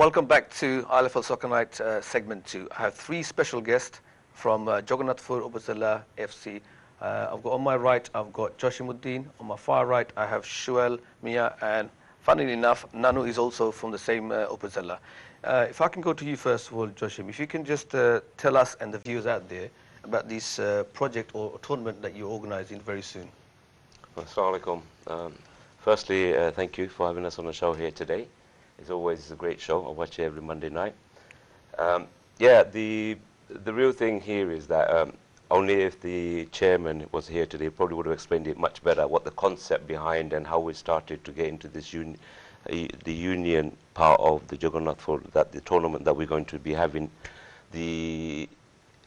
Welcome back to ILFL Soccer Night segment 2. I have 3 special guests from Jagannathpur Upazila FC. I've got on my right, I've got Joshimuddin. On my far right, I have Shuel Mia, and funnily enough, Nanu is also from the same Upazila. If I can go to you first of all, Joshim, if you can just tell us and the viewers out there about this project or tournament that you're organising very soon. Assalamu alaikum. Firstly, thank you for having us on the show here today. It's always a great show. I watch it every Monday night. Yeah, the real thing here is that only if the chairman was here today, probably would have explained it much better, what the concept behind and how we started to get into this the union part of the Jagannathpur, that the tournament that we're going to be having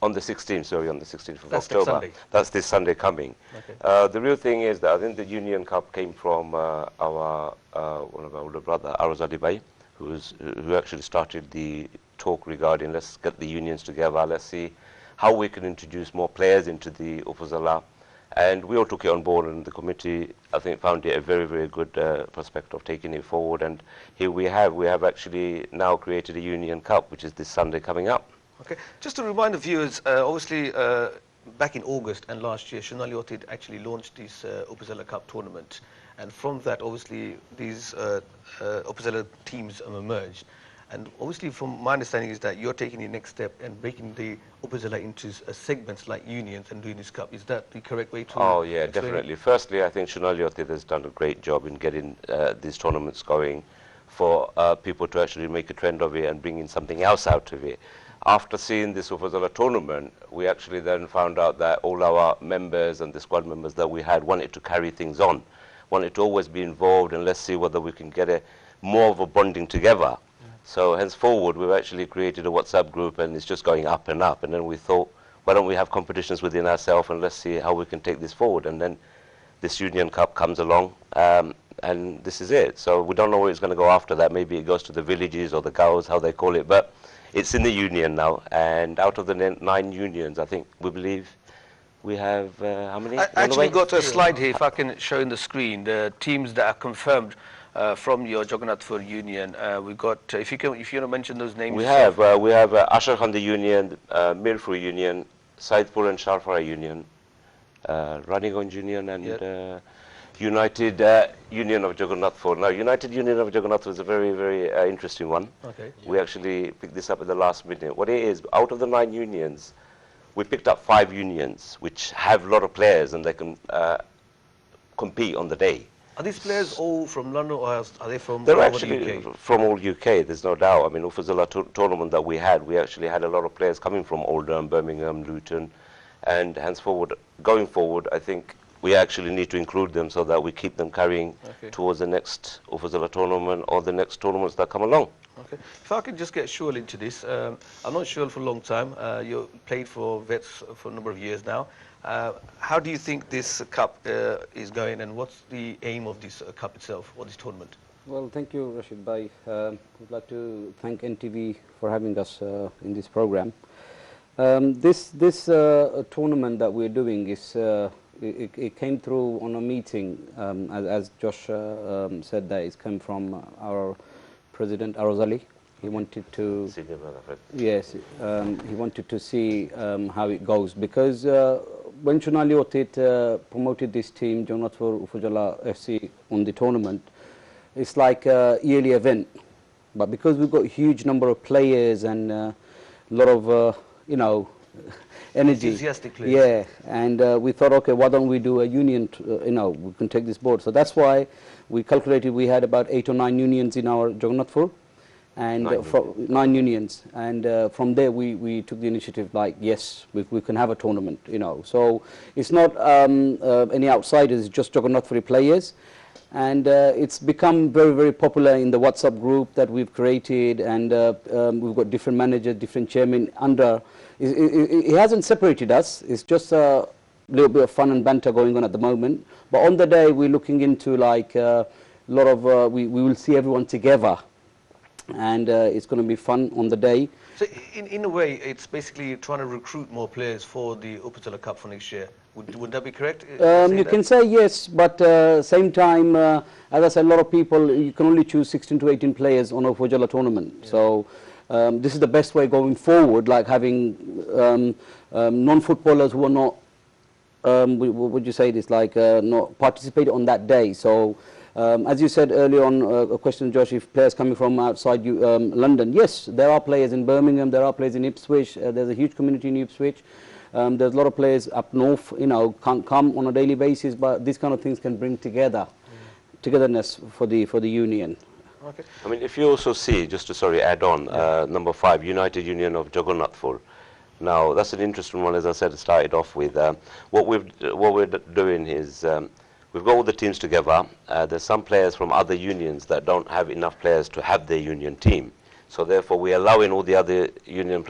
on the 16th, on the 16th of October. That's this Sunday coming. Okay. The real thing is that I think the Union Cup came from one of our older brother, Rashid Ali, who actually started the talk regarding let's get the unions together, let's see how we can introduce more players into the Upazila. And we all took it on board, and the committee, I think, found it a very, very good prospect of taking it forward. And here we have actually now created a Union Cup, which is this Sunday coming up. Okay, just to remind the viewers, obviously back in August and last year, Shonali Otid actually launched this Upazila Cup tournament, and from that, obviously, these Upazila teams emerged. And obviously, from my understanding, is that you're taking the next step and breaking the Upazila into segments like unions and doing this cup. Is that the correct way to? Oh yeah, definitely. Firstly, I think Shonali Otid has done a great job in getting these tournaments going for people to actually make a trend of it and bringing something else out of it. After seeing this Upazila tournament, we actually then found out that all our members and the squad members that we had wanted to carry things on, wanted to always be involved, and let's see whether we can get more of a bonding together. Yeah. So henceforward, we've actually created a WhatsApp group, and it's just going up and up. And then we thought, why don't we have competitions within ourselves, and let's see how we can take this forward. And then this Union Cup comes along, and this is it. So we don't know where it's going to go after that. Maybe it goes to the villages or the gaos, how they call it, but it's in the union now, and out of the 9 unions, I think we believe we have how many? I actually got a slide here, if I can show in the screen, the teams that are confirmed from your Jagannathpur union. We got, if you want to mention those names. We have Ashar Khandi union, Mirpur union, Saidpur and Sharfara union, Raniganj union, and United Union of Jagannathpur. Now, United Union of Jagannathpur is a very, very interesting one. Okay. Yeah. We actually picked this up at the last minute. What it is, out of the 9 unions, we picked up 5 unions which have a lot of players, and they can compete on the day. Are these players all from London, or are they from? They're actually from all UK. There's no doubt. I mean, Upazila tournament that we actually had a lot of players coming from Oldham, Birmingham, Luton, and henceforward, going forward, I think we actually need to include them so that we keep them carrying towards the next Upazila tournament or the next tournaments that come along. Okay. If I could just get Shuel into this, I've known Shuel for a long time. You played for Vets for a number of years now. How do you think this cup is going, and what's the aim of this cup itself, or this tournament? Well, thank you, Rashid Bhai. I'd like to thank NTV for having us in this program. This tournament that we're doing is it came through on a meeting, as Josh said, that it's come from our president, Rashid Ali. He wanted to, yes, he wanted to see how it goes, because when Shonali Otid promoted this team, Jagannathpur Upazila FC, on the tournament, it's like a yearly event. But because we've got a huge number of players and a lot of, energy. Enthusiastic players. Yeah, and we thought, okay, why don't we do a union, we can take this board. So that's why we calculated we had about 8 or 9 unions in our Jagannathpur, and 9 unions. And from there we took the initiative, like, yes, we can have a tournament, So it's not any outsiders, it's just Jagannathpuri players. And it's become very, very popular in the WhatsApp group that we've created, and we've got different managers, different chairmen under. It hasn't separated us. It's just a little bit of fun and banter going on at the moment. But on the day, we're looking into like a lot of, we will see everyone together, and it's going to be fun on the day. So in a way, it's basically trying to recruit more players for the Upazila Cup for next year. Would that be correct? You can say yes, but same time, as I said, a lot of people, you can only choose 16 to 18 players on a Fojala tournament. Yeah. So this is the best way going forward, like having non-footballers who are not, what would you say this, like not participate on that day. So as you said earlier on, a question, Josh, if players coming from outside London, yes, there are players in Birmingham, there are players in Ipswich, there's a huge community in Ipswich. There's a lot of players up north, can't come on a daily basis, but these kind of things can bring togetherness for the union. Okay. I mean, if you also see, just to add on, number 5, United Union of Jagannathpur. Now, that's an interesting one, as I said, started off with. What we're doing is we've got all the teams together. There's some players from other unions that don't have enough players to have their union team. So therefore, we're allowing all the other union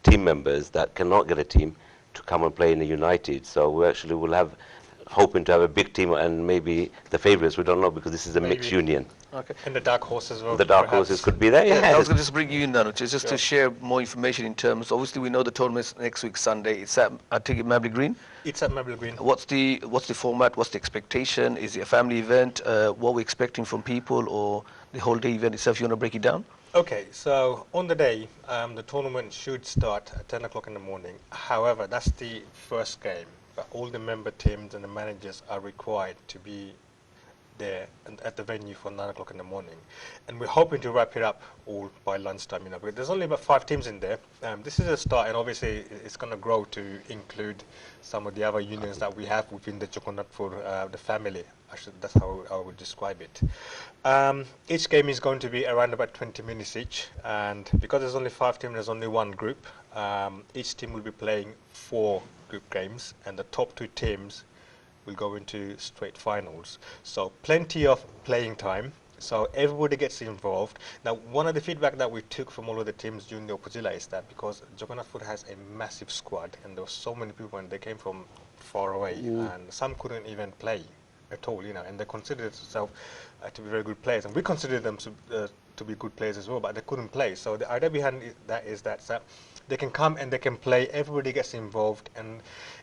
team members that cannot get a team to come and play in the United. So we actually will have, hoping to have a big team and maybe the favourites, we don't know, because this is a mixed union. Okay. And the dark horses as well. The dark horses could be there, yeah. I was going to just bring you in now, which is just to share more information in terms, obviously we know the tournament's next week Sunday. It's at, I take it, Mabley Green? It's at Mabley Green. What's the format, what's the expectation? Is it a family event? What we're expecting from people, or the whole day event itself? You want to break it down? Okay, so on the day, the tournament should start at 10 o'clock in the morning. However, that's the first game. But all the member teams and the managers are required to be there and at the venue for 9 o'clock in the morning. And we're hoping to wrap it up all by lunchtime, because there's only about 5 teams in there. This is a start, and obviously it's going to grow to include some of the other unions that we have within the Jagannathpur, the family. That's how I would describe it. Each game is going to be around about 20 minutes each, and because there's only 5 teams, there's only one group. Each team will be playing 4 group games, and the top 2 teams will go into straight finals. So plenty of playing time, so everybody gets involved. Now, one of the feedback that we took from all of the teams during the Opuzilla is that because Jagannathpur has a massive squad, and there were so many people and they came from far away, and some couldn't even play at all, and they considered themselves to be very good players, and we considered them to be good players as well, but they couldn't play. So the idea behind that is that they can come and they can play, everybody gets involved, and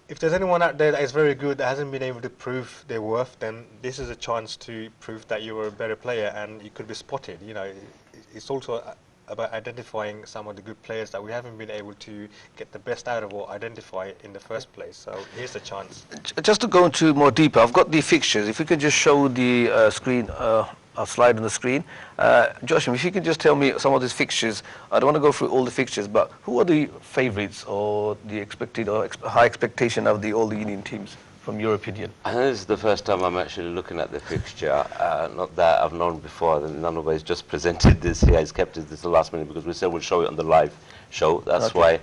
if there's anyone out there that is very good that hasn't been able to prove their worth, then this is a chance to prove that you are a better player and you could be spotted. It's also about identifying some of the good players that we haven't been able to get the best out of or identify in the first place. So here's the chance. Just to go into more deeper, I've got the fixtures. If you could just show the screen, a slide on the screen. Joshua, if you could just tell me some of these fixtures. I don't want to go through all the fixtures, but who are the favourites or the expected or high expectation of all the union teams from your opinion? I think this is the first time I'm actually looking at the fixture. Not that I've known before. None of us just presented this here. He's kept it this the last minute because we said we'll show it on the live show. That's why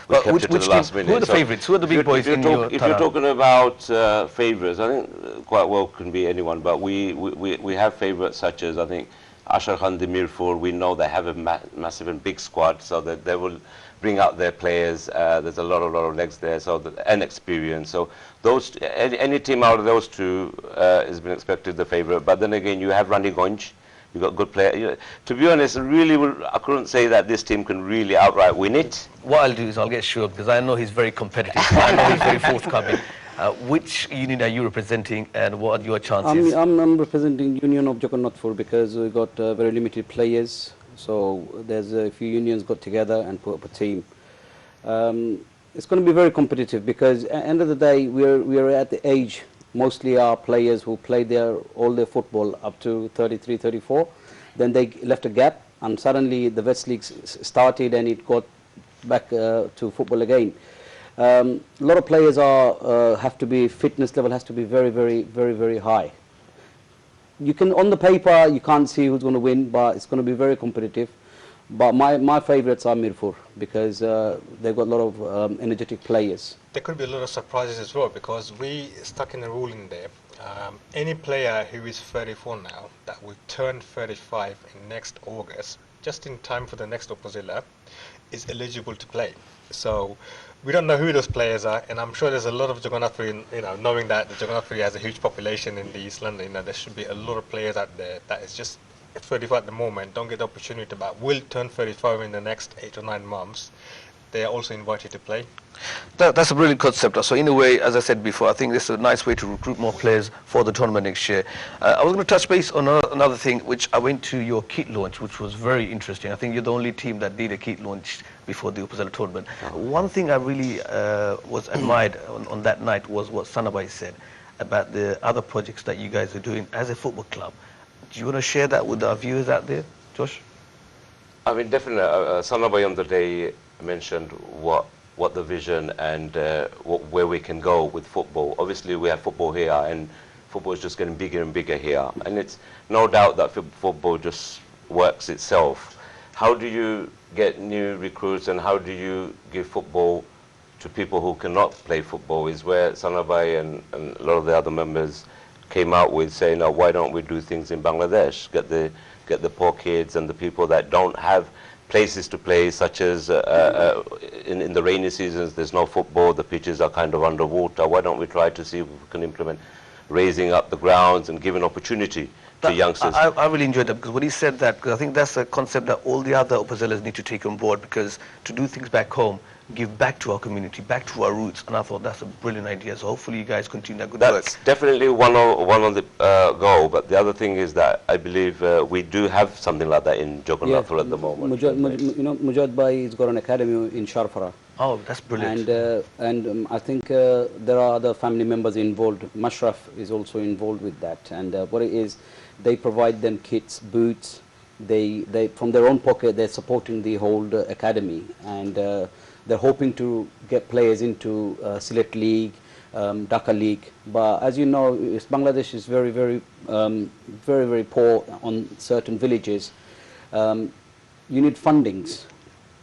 we kept it to the last minute. Who are the favourites? Who are the big boys in your If you're talking about favourites, I think quite well can be anyone, but we have favourites such as, I think, Ashar Khan Demirpur. We know they have a massive and big squad, so that they will bring out their players. There's a lot of legs there, and experience. So those any team out of those 2 has been expected the favourite. But then again, you have Raniganj. You've got good players. To be honest, I couldn't say that this team can really outright win it. What I'll do is I'll get Shuaib, because I know he's very competitive. I know he's very forthcoming. Which union are you representing, and what are your chances? I'm representing Union of Jagannathpur because we got very limited players. So there's a few unions got together and put up a team. It's going to be very competitive because at the end of the day, we're at the age. Mostly our players who played all their football up to 33, 34. Then they left a gap, and suddenly the West League started and it got back to football again. A lot of players have to be, fitness level has to be very, very, very, very high. You can, on the paper, you can't see who's going to win, but it's going to be very competitive. But my favourites are Mirpur because they've got a lot of energetic players. There could be a lot of surprises as well because we stuck in a rule in there. Any player who is 34 now that will turn 35 in next August, just in time for the next Opuzilla, is eligible to play. So we don't know who those players are, and I'm sure there's a lot of Jagannathpur, knowing that the Jagannathpur has a huge population in the East London, there should be a lot of players out there that is just 35 at the moment, don't get the opportunity, but will turn 35 in the next 8 or 9 months, they are also invited to play. That's a brilliant concept. So in a way, as I said before, I think this is a nice way to recruit more players for the tournament next year. I was going to touch base on another thing, which I went to your kit launch, which was very interesting. I think you're the only team that did a kit launch before the Upazila tournament. One thing I really was admired on that night was what Sanabai said about the other projects that you guys are doing as a football club. Do you want to share that with our viewers out there, Josh? I mean, definitely, Sanabai on the day mentioned what the vision and where we can go with football. Obviously, we have football here, and football is just getting bigger and bigger here. And it's no doubt that football just works itself. How do you get new recruits, and how do you give football to people who cannot play football? Is where Sanabai and a lot of the other members came out with saying, "Now, why don't we do things in Bangladesh? Get the poor kids and the people that don't have places to play, such as in the rainy seasons, there's no football, the pitches are kind of underwater. Why don't we try to see if we can implement raising up the grounds and giving opportunity to youngsters?" I really enjoyed that, because when he said that, because I think that's a concept that all the other Upazilas need to take on board, because to do things back home, give back to our community, back to our roots, and I thought that's a brilliant idea. So hopefully you guys continue that good work. That's definitely one on the goal, but the other thing is that I believe we do have something like that in Jagannathpur at the moment. Mujahid Bhai has got an academy in Sharfara. Oh, that's brilliant. And I think there are other family members involved. Mashraf is also involved with that. And what it is, they provide them kits, boots. They from their own pocket, they're supporting the whole academy. And they're hoping to get players into Sylhet League, Dhaka League. But as you know, Bangladesh is very poor on certain villages. You need fundings.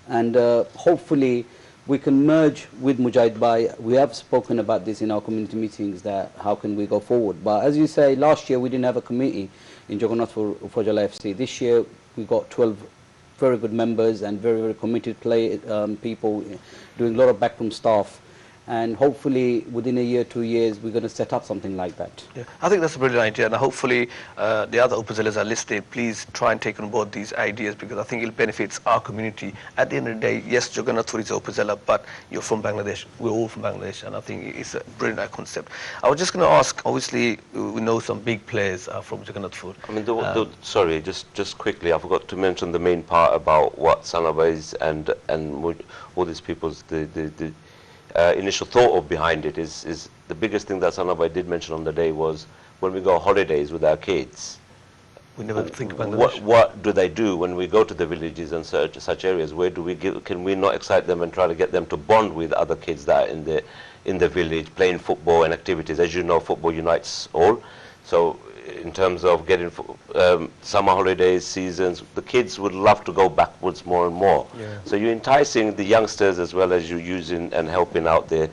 And hopefully we can merge with Mujahid Bhai. We have spoken about this in our community meetings, that how can we go forward. But as you say, last year we didn't have a committee in Jagannathpur Upazila FC. This year we got 12 very good members and very committed people doing a lot of backroom staff. And hopefully within a year, 2 years, we're going to set up something like that. Yeah, I think that's a brilliant idea, and hopefully the other Upazilas are listening. Please try and take on board these ideas, because I think it benefits our community. At the end of the day, yes, Jagannathpur is Upazila, but you're from Bangladesh. We're all from Bangladesh, and I think it's a brilliant concept. I was just going to ask, obviously, we know some big players from Jagannathpur. I mean, sorry, just quickly, I forgot to mention the main part about what Sanabais and all these people's the initial thought of behind it is the biggest thing that Sanabai did mention on the day was when we go on holidays with our kids. We never think about Bangladesh. What do they do when we go to the villages and such areas? Where do we can we not excite them and try to get them to bond with other kids that are in the village playing football and activities? As you know, football unites all. So in terms of getting summer holidays, seasons, the kids would love to go backwards more and more. Yeah. So you're enticing the youngsters as well as you're using and helping out the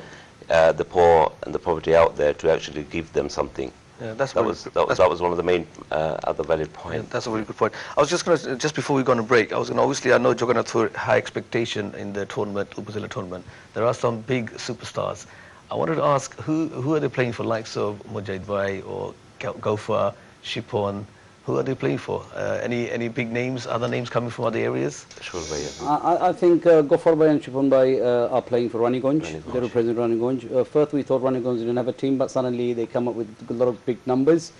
poor and the poverty out there to actually give them something. Yeah, that was one of the main other valid points. Yeah, that's a very good point. I was just going to, just before we go on a break, I was going to, obviously I know Jagannathpur high expectation in the tournament, Upazila tournament. There are some big superstars. I wanted to ask, who are they playing for, likes of Mujahid Bhai or Gaufa, Shipon? Who are they playing for? Any big names, other names coming from other areas? Sure, yeah. I think Gaufa Bhai and Shipon Bhai are playing for Raniganj. They represent Raniganj. First we thought Raniganj didn't have a team, but suddenly they come up with a lot of big numbers.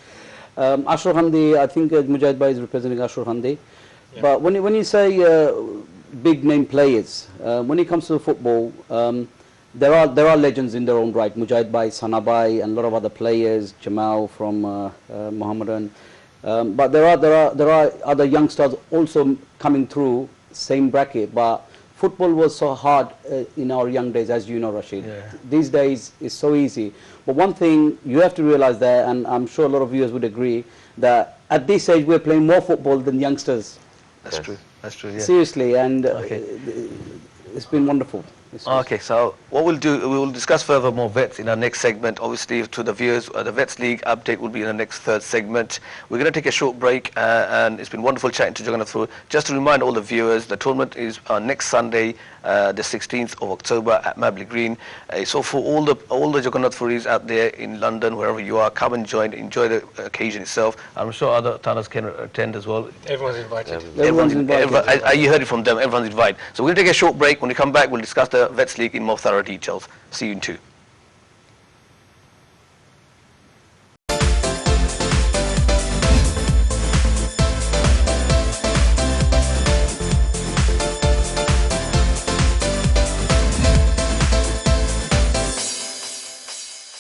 Ashur Hande, I think Mujahid Bhai is representing Ashur Hande. Yeah. But when you say big name players, when it comes to football, there are legends in their own right. Mujahid Bhai, Sanabai, and a lot of other players. Jamal from Mohammedan. But there are other youngsters also coming through same bracket. But football was so hard in our young days, as you know, Rashid. Yeah. These days it's so easy. But one thing you have to realize there, and I'm sure a lot of viewers would agree, that at this age we're playing more football than youngsters. That's true. That's true. Yeah. Seriously, and okay. It's been wonderful. Okay, so what we'll do, we will discuss further more vets in our next segment. Obviously, to the viewers, the Vets League update will be in the next third segment. We're going to take a short break, and it's been wonderful chatting to Jagannath Fur. Just to remind all the viewers, the tournament is next Sunday, the 16th of October at Mabley Green. So for all the Jagannath Furis out there in London, wherever you are, come and join, enjoy the occasion itself. I'm sure other talents can attend as well. Everyone's invited. Everyone's invited. You heard it from them. Everyone's invited. So we're going to take a short break. When we come back, we'll discuss the Vets League in more thorough details. See you in 2.